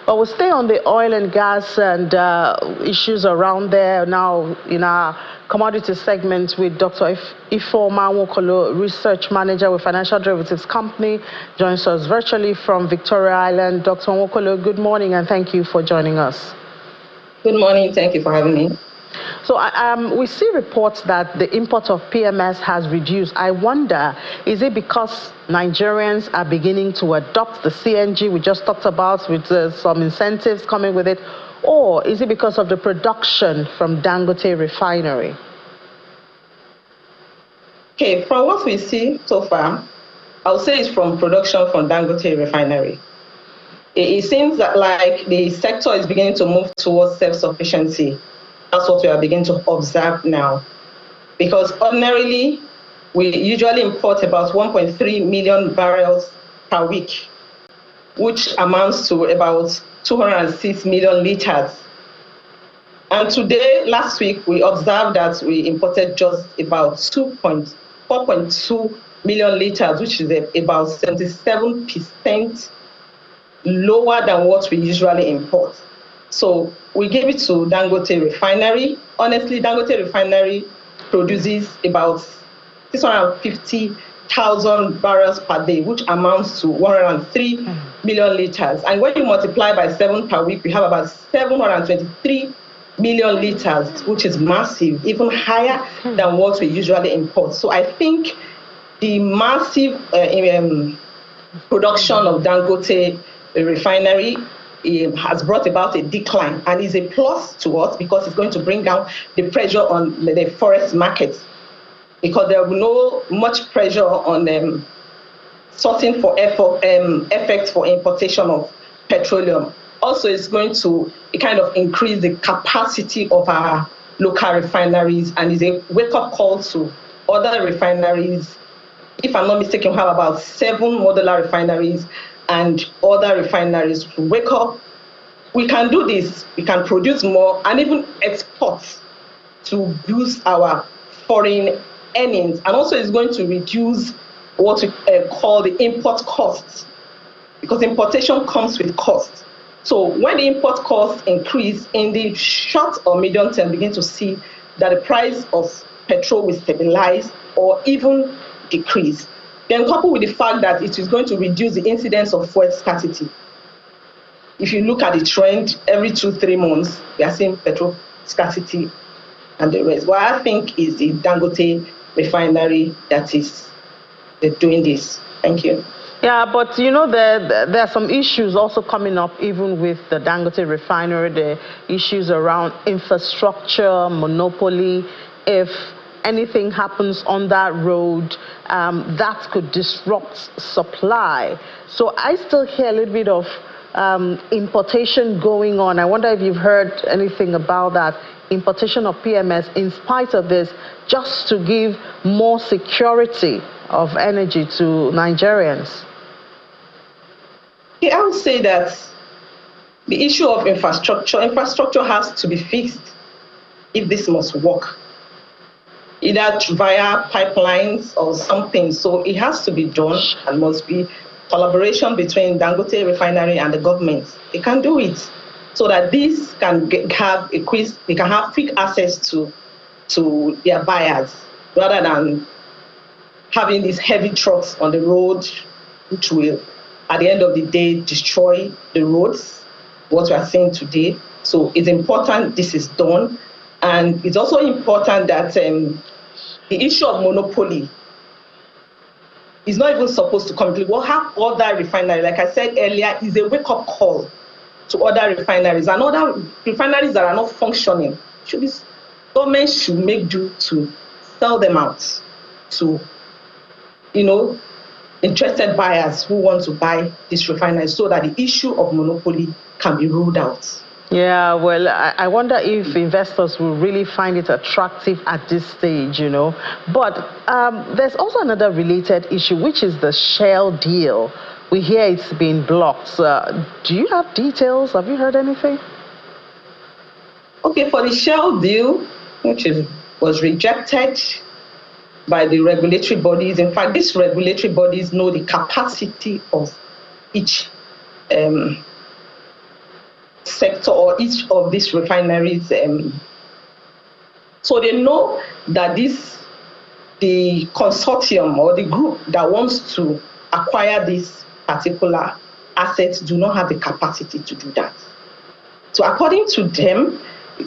But we'll stay on the oil and gas and issues around there now in our commodities segment with Dr. Ifeoma Nwokolo, Research Manager with Financial Derivatives Company, joins us virtually from Victoria Island. Dr. Nwokolo, good morning and thank you for joining us. Good morning. Thank you for having me. So we see reports that the import of PMS has reduced. I wonder, is it because Nigerians are beginning to adopt the CNG we just talked about with some incentives coming with it, or is it because of the production from Dangote Refinery? Okay, from what we see so far, I would say it's from production from Dangote Refinery. It seems that like the sector is beginning to move towards self-sufficiency. That's what we are beginning to observe now. Because ordinarily, we usually import about 1.3 million barrels per week, which amounts to about 206 million liters. And today, last week, we observed that we imported just about 4.2 million liters, which is about 77% lower than what we usually import. So we gave it to Dangote Refinery. Honestly, Dangote Refinery produces about 650,000 barrels per day, which amounts to 103 million liters. And when you multiply by 7 per week, we have about 723 million liters, which is massive, even higher than what we usually import. So I think the massive production of Dangote Refinery has brought about a decline and is a plus to us because it's going to bring down the pressure on the forest markets, because there will be no much pressure on sourcing for effects for importation of petroleum. Also, it's going to kind of increase the capacity of our local refineries and is a wake-up call to other refineries. If I'm not mistaken, we have about 7 modular refineries and other refineries to wake up. We can do this, we can produce more and even export to boost our foreign earnings. And also it's going to reduce what we call the import costs, because importation comes with costs. So when the import costs increase, in the short or medium term, begin to see that the price of petrol will stabilize or even decrease. Then coupled with the fact that it is going to reduce the incidence of fuel scarcity. If you look at the trend, every 2-3 months, we are seeing petrol scarcity and the rest. What I think is the Dangote Refinery that is doing this. Thank you. Yeah, but you know, there are some issues also coming up even with the Dangote Refinery, the issues around infrastructure, monopoly. If anything happens on that road, that could disrupt supply. So I still hear a little bit of importation going on. I wonder if you've heard anything about that, importation of PMS in spite of this, just to give more security of energy to Nigerians. Yeah, I would say that the issue of infrastructure has to be fixed if this must work, either via pipelines or something. So it has to be done and must be collaboration between Dangote Refinery and the government. They can do it so that this can have quick access to their buyers, rather than having these heavy trucks on the road, which will, at the end of the day, destroy the roads, what we are seeing today. So it's important this is done. And it's also important that the issue of monopoly is not even supposed to come. We'll have other refineries, like I said earlier, is a wake-up call to other refineries. And other refineries that are not functioning, government should make do to sell them out to, interested buyers who want to buy this refinery, so that the issue of monopoly can be ruled out. Yeah, well, I wonder if investors will really find it attractive at this stage, But there's also another related issue, which is the Shell deal. We hear it's been blocked. Do you have details? Have you heard anything? Okay, for the Shell deal, which was rejected by the regulatory bodies. In fact, these regulatory bodies know the capacity of each sector or each of these refineries. So they know that the consortium or the group that wants to acquire this particular assets do not have the capacity to do that. So according to them,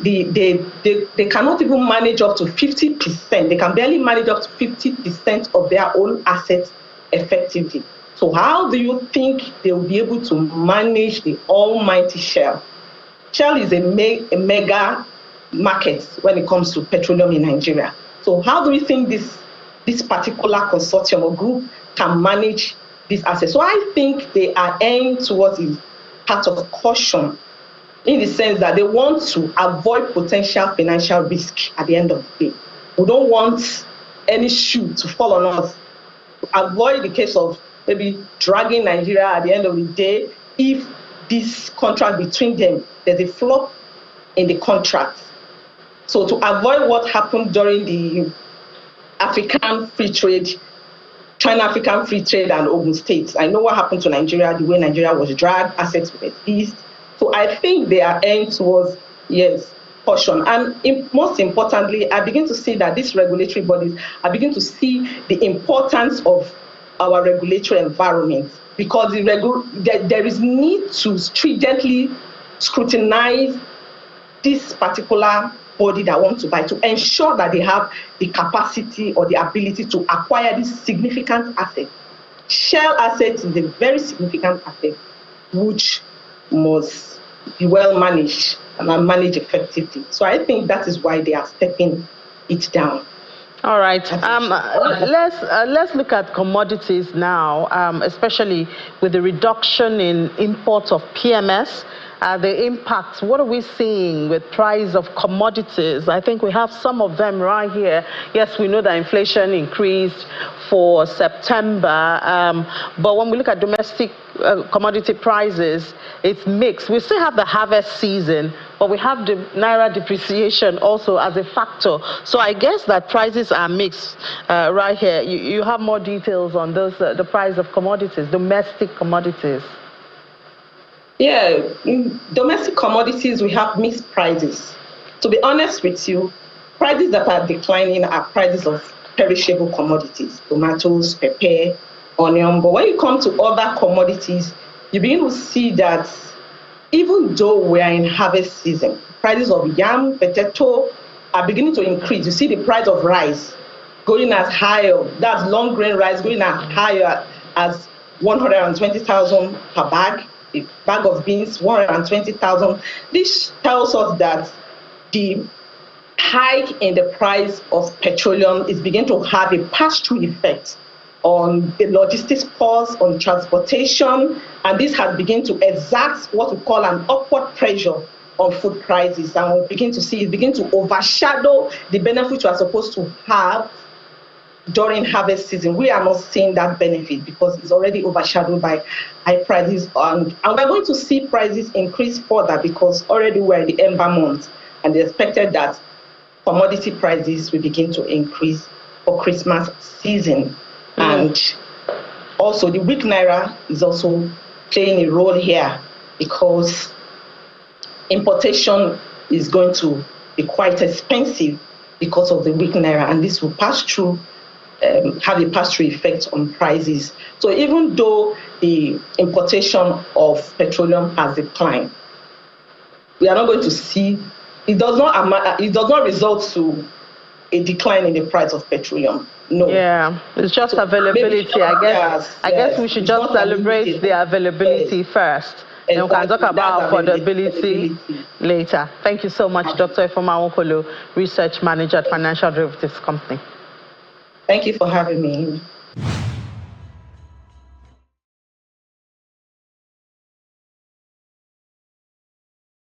they cannot even manage up to 50%. They can barely manage up to 50% of their own assets effectively. So how do you think they will be able to manage the almighty Shell? Shell is a mega market when it comes to petroleum in Nigeria. So how do you think this particular consortium or group can manage these assets? So I think they are aimed towards a part of caution, in the sense that they want to avoid potential financial risk at the end of the day. We don't want any shoe to fall on us. Avoid the case of maybe dragging Nigeria at the end of the day if this contract between them, there's a flop in the contract. So to avoid what happened during the African free trade, China-African free trade and Ogun State. I know what happened to Nigeria, the way Nigeria was dragged, assets were seized. So I think they are aimed towards, yes, caution. And most importantly, I begin to see that these regulatory bodies are beginning to see the importance of our regulatory environment, because there is need to stringently scrutinize this particular body that wants to buy, to ensure that they have the capacity or the ability to acquire this significant asset. Shell assets is a very significant asset which must be well managed and managed effectively. So I think that is why they are stepping it down. All right. Let's look at commodities now, especially with the reduction in imports of PMS. The impacts, what are we seeing with price of commodities? I think we have some of them right here. Yes, we know that inflation increased for September, but when we look at domestic commodity prices, it's mixed. We still have the harvest season, but we have the Naira depreciation also as a factor. So I guess that prices are mixed right here. You have more details on those, the price of commodities, domestic commodities. Yeah, in domestic commodities, we have mixed prices. To be honest with you, prices that are declining are prices of perishable commodities, tomatoes, pepper, onion. But when you come to other commodities, you begin to see that even though we are in harvest season, prices of yam, potato are beginning to increase. You see the price of rice going as high, that's long grain rice going as higher as 120,000 per bag. A bag of beans, 120,000. This tells us that the hike in the price of petroleum is beginning to have a pass-through effect on the logistics costs, on transportation, and this has begun to exert what we call an upward pressure on food prices. And we begin to see it begin to overshadow the benefits we are supposed to have during harvest season. We are not seeing that benefit because it's already overshadowed by high prices, and we're going to see prices increase further because already we're in the Ember month, and it's expected that commodity prices will begin to increase for Christmas season. And also the weak Naira is also playing a role here because importation is going to be quite expensive because of the weak Naira, and this will pass through have a pass-through effect on prices. So even though the importation of petroleum has declined, we are not going to see, it does not result to a decline in the price of petroleum. No. Yeah, it's just so availability. I guess we should just celebrate the availability first. And we can talk about affordability later. Thank you so much, Dr. Ifeoma Nwokolo, Research Manager at Financial Derivatives Company. Thank you for having me.